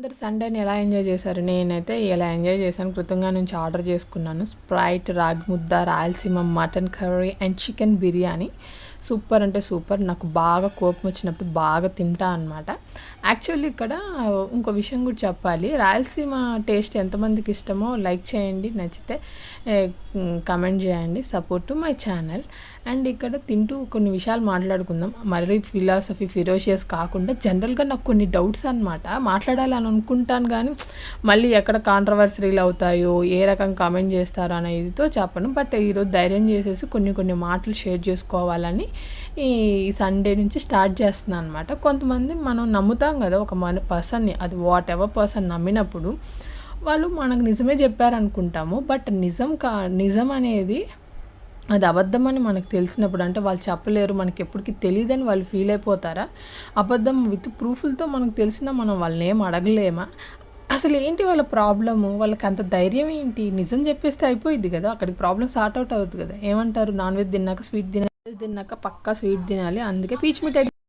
అందరు సండేని ఎలా ఎంజాయ్ చేశారు? నేనైతే ఎలా ఎంజాయ్ చేశాను. కృతంగా నుంచి ఆర్డర్ చేసుకున్నాను. స్ప్రైట్, రాగి ముద్ద, Rayalaseema mutton curry and chicken biryani. Super అంటే సూపర్. నాకు బాగా కోపం వచ్చినప్పుడు బాగా తింటా అనమాట. యాక్చువల్లీ ఇక్కడ ఇంకో విషయం కూడా చెప్పాలి. రాయలసీమ టేస్ట్ ఎంతమందికి ఇష్టమో లైక్ చేయండి, నచ్చితే కమెంట్ చేయండి. Support to my channel. And ఇక్కడ తింటూ కొన్ని విషయాలు మాట్లాడుకుందాం. మరీ ఫిలాసఫీ ఫిరోషియస్ కాకుండా జనరల్గా నాకు కొన్ని డౌట్స్ అనమాట. మాట్లాడాలని అనుకుంటాను కానీ మళ్ళీ ఎక్కడ కాంట్రవర్సరీలు అవుతాయో, ఏ రకంగా కామెంట్ చేస్తారో అనే ఇదితో చెప్పను. బట్ ఈరోజు ధైర్యం చేసేసి కొన్ని మాటలు షేర్ చేసుకోవాలని ఈ సండే నుంచి స్టార్ట్ చేస్తున్నాను అనమాట. కొంతమంది మనం నమ్ముతాం కదా ఒక పర్సన్ని, అది వాట్ ఎవర్ పర్సన్ నమ్మినప్పుడు వాళ్ళు మనకు నిజమే చెప్పారనుకుంటాము. బట్ నిజం అనేది అది అబద్ధమని మనకు తెలిసినప్పుడు, అంటే వాళ్ళు చెప్పలేరు, మనకి ఎప్పటికీ తెలియదని వాళ్ళు ఫీల్ అయిపోతారా? అబద్ధం విత్ ప్రూఫ్లతో మనకు తెలిసినా మనం వాళ్ళని ఏం అడగలేమా? అసలు ఏంటి వాళ్ళ ప్రాబ్లము? వాళ్ళకి అంత ధైర్యం ఏంటి? నిజం చెప్పేస్తే అయిపోయిద్ది కదా, అక్కడికి ప్రాబ్లం సార్ట్ అవుట్ అవుతుంది కదా. ఏమంటారు? నాన్ వెజ్ తిన్నాక స్వీట్ తినాలి, వెజ్ తిన్నాక పక్కా స్వీట్ తినాలి, అందుకే పీచ్ మిఠాయి